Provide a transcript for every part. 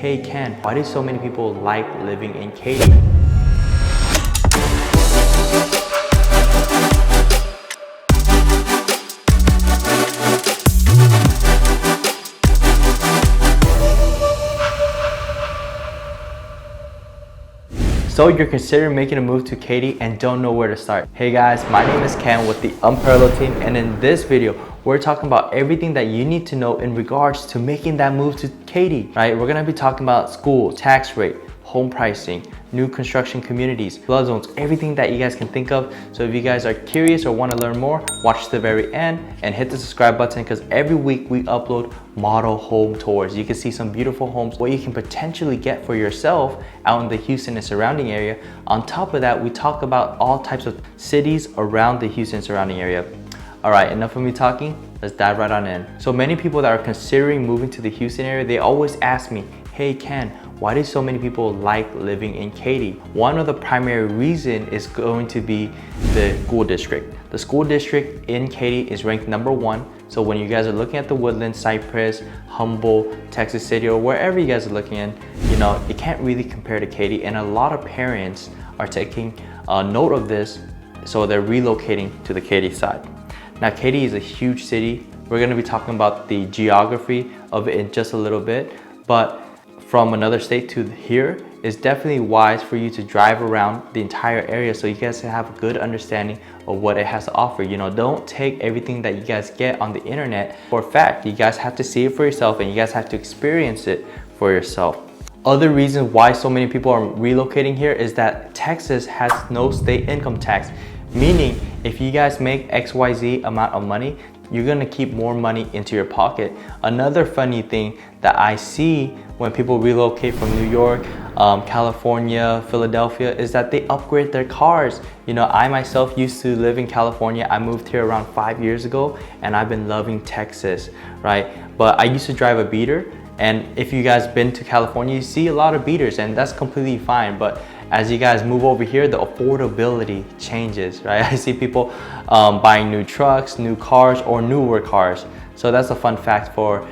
hey Ken, why do so many people like living in Katy? So you're considering making a move to Katy and don't know where to start. Hey guys, my name is Ken with the Unparalleled team, and in this video, we're talking about everything that you need to know in regards to making that move to Katy, right? We're gonna be talking about school, tax rate, home pricing, new construction communities, flood zones, everything that you guys can think of. So if you guys are curious or want to learn more, watch to the very end and hit the subscribe button, because every week we upload model home tours. You can see some beautiful homes, what you can potentially get for yourself out in the Houston and surrounding area. On top of that, we talk about all types of cities around the Houston surrounding area. All right, enough of me talking, let's dive right on in. So many people that are considering moving to the Houston area, they always ask me, hey Ken, why do so many people like living in Katy? One of the primary reasons is going to be the school district. The school district in Katy is ranked #1. So when you guys are looking at the Woodlands, CYPRESS, Humboldt, Texas City, or wherever you guys are looking in, you know, it can't really compare to Katy. And a lot of parents are taking note of this, so they're relocating to the Katy side. Now, Katy is a huge city. We're gonna be talking about the geography of it in just a little bit, but from another state to here is definitely wise for you to drive around the entire area so you guys can have a good understanding of what it has to offer. You know, don't take everything that you guys get on the internet for a fact. You guys have to see it for yourself and you guys have to experience it for yourself. Other reasons why so many people are relocating here is that Texas has no state income tax, meaning if you guys make XYZ amount of money, you're gonna keep more money into your pocket. Another funny thing that I see when people relocate from New York, California, Philadelphia, is that they upgrade their cars. You know, I myself used to live in California. I moved here around 5 years ago and I've been loving Texas, right? But I used to drive a beater, and if you guys been to California, you see a lot of beaters and that's completely fine. But as you guys move over here, the affordability changes, right? I see people buying new trucks, new cars, or newer cars. So that's a fun fact for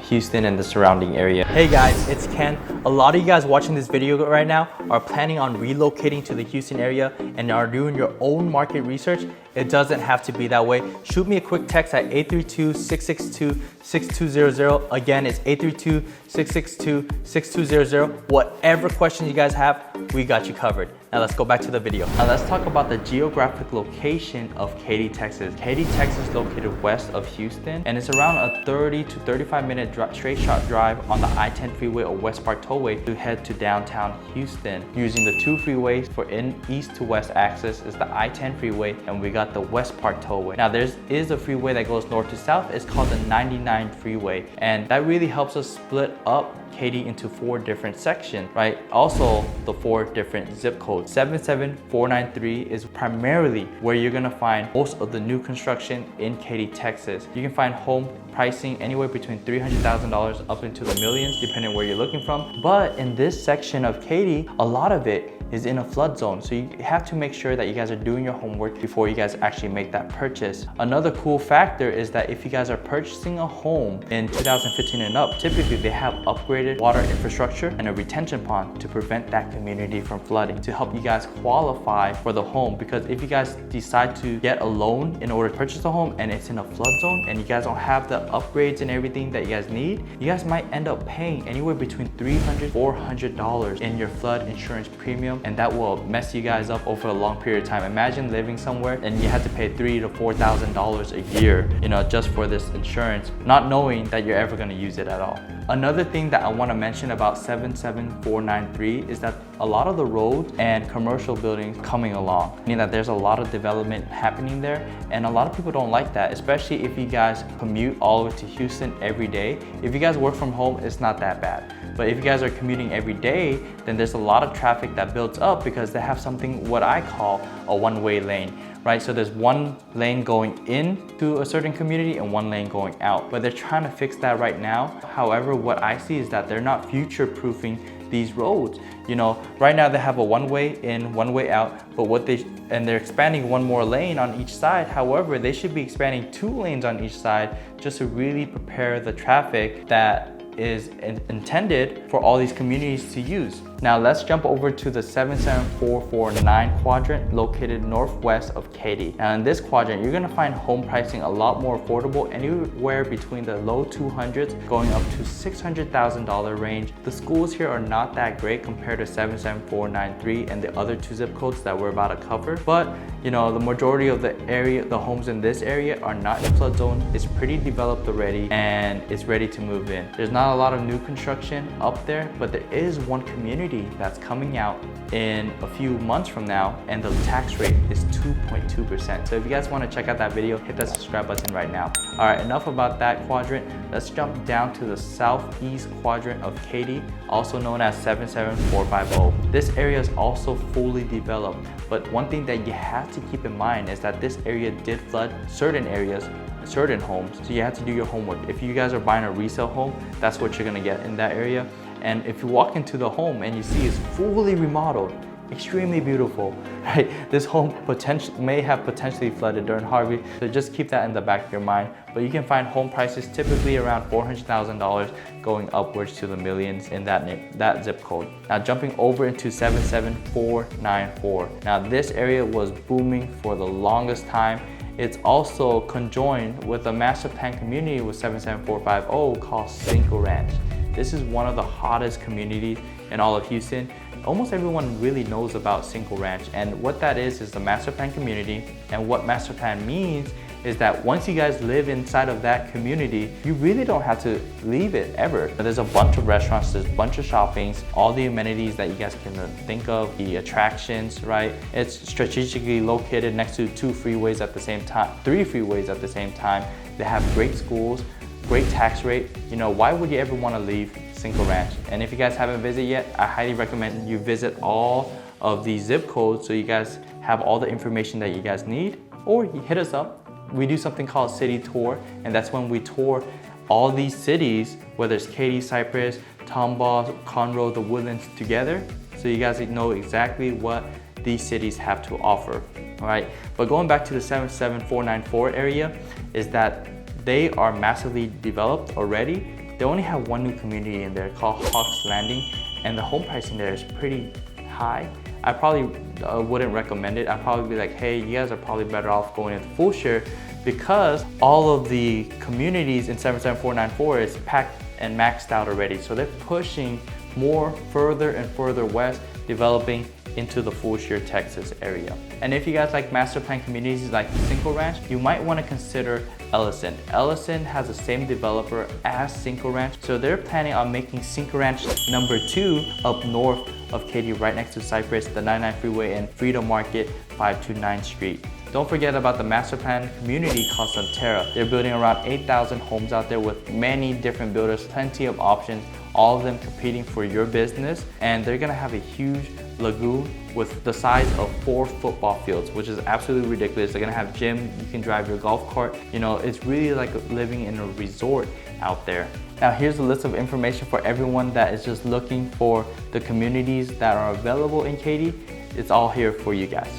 Houston and the surrounding area. Hey guys, it's Ken. A lot of you guys watching this video right now are planning on relocating to the Houston area and are doing your own market research. It doesn't have to be that way. Shoot me a quick text at 832-662-6200. Again, it's 832-662-6200. Whatever questions you guys have, we got you covered. Now let's go back to the video. Now let's talk about the geographic location of Katy, Texas. Katy, Texas is located west of Houston, and it's around a 30 to 35 minute straight shot drive on the I-10 freeway or West Park Tollway to head to downtown Houston. Using the two freeways for east to west access is the I-10 freeway, and we got the West Park Tollway. Now there is a freeway that goes north to south. It's called the 99 freeway, and that really helps us split up Katy into 4 different sections, right? Also, the 4 different zip codes. 77493 is primarily where you're gonna find most of the new construction in Katy, Texas. You can find home pricing anywhere between $300,000 up into the millions, depending on where you're looking from. But in this section of Katy, a lot of it is in a flood zone. So you have to make sure that you guys are doing your homework before you guys actually make that purchase. Another cool factor is that if you guys are purchasing a home in 2015 and up, typically they have upgraded water infrastructure and a retention pond to prevent that community from flooding, to help you guys qualify for the home. Because if you guys decide to get a loan in order to purchase a home and it's in a flood zone and you guys don't have the upgrades and everything that you guys need, you guys might end up paying anywhere between $300, $400 in your flood insurance premium, and that will mess you guys up over a long period of time. Imagine living somewhere and you have to pay $3,000 to $4,000 a year, you know, just for this insurance, not knowing that you're ever going to use it at all. Another thing that I want to mention about 77493 is that a lot of the roads and commercial buildings coming along, meaning that there's a lot of development happening there, and a lot of people don't like that, especially if you guys commute all the way to Houston every day. If you guys work from home, it's not that bad. But if you guys are commuting every day, then there's a lot of traffic that builds up because they have something what I call a one-way lane, right? So there's one lane going into a certain community and one lane going out, but they're trying to fix that right now. However, what I see is that they're not future-proofing these roads. You know, right now they have a one-way in, one-way out, but they're expanding one more lane on each side. However, they should be expanding 2 lanes on each side just to really prepare the traffic that is intended for all these communities to use. Now let's jump over to the 77449 quadrant located northwest of Katy. Now in this quadrant, you're gonna find home pricing a lot more affordable, anywhere between the low 200s going up to $600,000 range. The schools here are not that great compared to 77493 and the other two zip codes that we're about to cover, but you know, the majority of the homes in this area are not in flood zone. It's pretty developed already and it's ready to move in. There's not a lot of new construction up there, but there is one community that's coming out in a few months from now, and the tax rate is 2.2%. So if you guys want to check out that video, hit that subscribe button right now. All right, enough about that quadrant. Let's jump down to the southeast quadrant of Katy, also known as 77450. This area is also fully developed, but one thing that you have to keep in mind is that this area did flood certain areas, certain homes, so you have to do your homework. If you guys are buying a resale home, that's what you're gonna get in that area. And if you walk into the home and you see it's fully remodeled, extremely beautiful, right? This home may have potentially flooded during Harvey, so just keep that in the back of your mind. But you can find home prices typically around $400,000 going upwards to the millions in that zip code. Now jumping over into 77494. Now this area was booming for the longest time. It's also conjoined with a master plan community with 77450 called Cinco Ranch. This is one of the hottest communities in all of Houston. Almost everyone really knows about Cinco Ranch, and what that is the master plan community. And what master plan means is that once you guys live inside of that community, you really don't have to leave it ever. There's a bunch of restaurants, there's a bunch of shoppings, all the amenities that you guys can think of, the attractions, right? It's strategically located next to three freeways at the same time. They have great schools, great tax rate. You know, why would you ever want to leave Cinco Ranch? And if you guys haven't visited yet, I highly recommend you visit all of these zip codes so you guys have all the information that you guys need, or you hit us up. We do something called city tour, and that's when we tour all these cities, whether it's Katy, CYPRESS, Tomball, Conroe, the Woodlands together, so you guys know exactly what these cities have to offer. All right, but going back to the 77494 area, is that they are massively developed already. They only have one new community in there called Hawks Landing, and the home pricing there is pretty high. I probably wouldn't recommend it. I'd probably be like, hey, you guys are probably better off going into full share, because all of the communities in 77494 is packed and maxed out already. So they're pushing more further and further west, developing into the full share Texas area. And if you guys like master plan communities like Cinco Ranch, you might want to consider Ellison. Ellison has the same developer as Cinco Ranch, so they're planning on making Cinco Ranch number 2 up north of Katy, right next to CYPRESS, the 99 freeway, and Freedom Market, 529th Street. Don't forget about the master plan community called Santera. They're building around 8,000 homes out there with many different builders, plenty of options, all of them competing for your business. And they're gonna have a huge lagoon with the size of 4 football fields, which is absolutely ridiculous. They're gonna have gym, you can drive your golf cart. You know, it's really like living in a resort out there. Now here's a list of information for everyone that is just looking for the communities that are available in Katy. It's all here for you guys.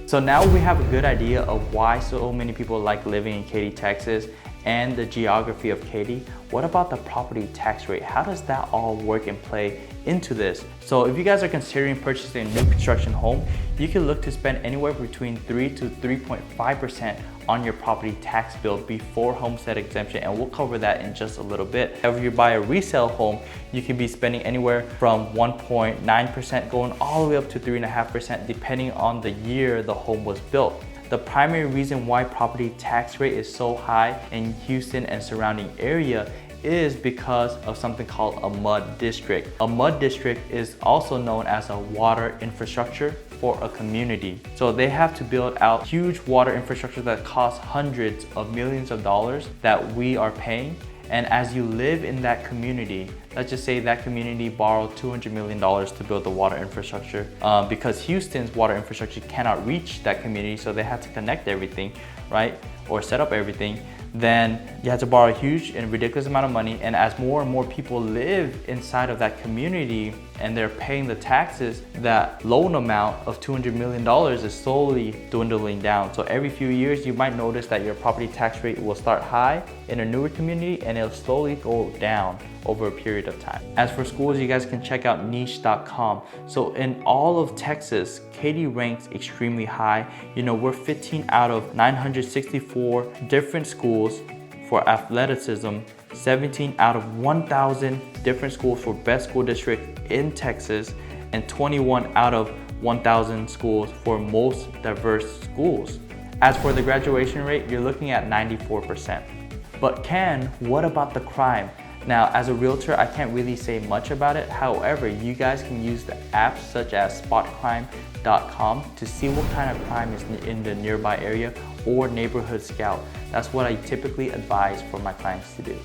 So now we have a good idea of why so many people like living in Katy, Texas, and the geography of Katy. What about the property tax rate? How does that all work and play into this? So if you guys are considering purchasing a new construction home, you can look to spend anywhere between 3 to 3.5% on your property tax bill before homestead exemption, and we'll cover that in just a little bit. If you buy a resale home, you can be spending anywhere from 1.9% going all the way up to 3.5% depending on the year the home was built. The primary reason why property tax rate is so high in Houston and surrounding area is because of something called a mud district. A mud district is also known as a water infrastructure for a community. So they have to build out huge water infrastructure that costs hundreds of millions of dollars that we are paying. And as you live in that community, let's just say that community borrowed $200 million to build the water infrastructure because Houston's water infrastructure cannot reach that community, so they had to connect everything, right? Or set up everything. Then you have to borrow a huge and ridiculous amount of money. And as more and more people live inside of that community and they're paying the taxes, that loan amount of $200 million is slowly dwindling down. So every few years, you might notice that your property tax rate will start high in a newer community and it'll slowly go down over a period of time. As for schools, you guys can check out niche.com. So in all of Texas, Katy ranks extremely high. You know, we're 15 out of 964 different schools for athleticism, 17 out of 1,000 different schools for best school district in Texas, and 21 out of 1,000 schools for most diverse schools. As for the graduation rate, you're looking at 94%. But Ken, what about the crime? Now, as a realtor, I can't really say much about it. However, you guys can use the apps such as spotcrime.com to see what kind of crime is in the nearby area, or Neighborhood Scout. That's what I typically advise for my clients to do.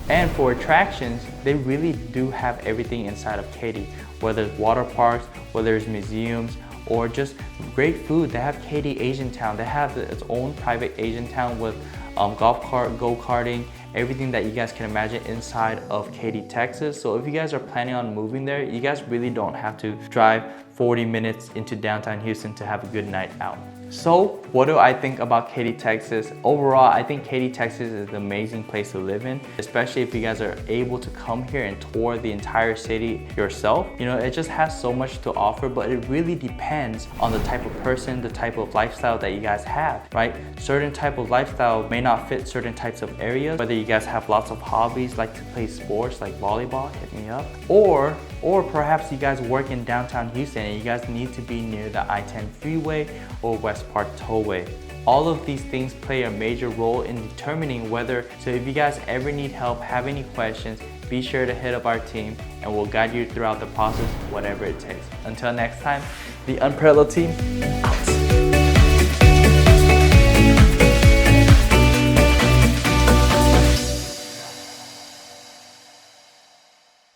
And for attractions, they really do have everything inside of Katy, whether it's water parks, whether it's museums, or just great food. They have Katy Asian Town. They have its own private Asian Town with golf cart, go-karting, everything that you guys can imagine inside of Katy, Texas. So if you guys are planning on moving there, you guys really don't have to drive 40 minutes into downtown Houston to have a good night out. So what do I think about Katy, Texas? Overall, I think Katy, Texas is an amazing place to live in, especially if you guys are able to come here and tour the entire city yourself. You know, it just has so much to offer, but it really depends on the type of person, the type of lifestyle that you guys have, right? Certain type of lifestyle may not fit certain types of areas, whether you guys have lots of hobbies, like to play sports like volleyball, hit me up, or perhaps you guys work in downtown Houston and you guys need to be near the I-10 freeway or West Park Tollway. All of these things play a major role in determining whether, so if you guys ever need help, have any questions, be sure to hit up our team and we'll guide you throughout the process, whatever it takes. Until next time, the Unparalleled team out.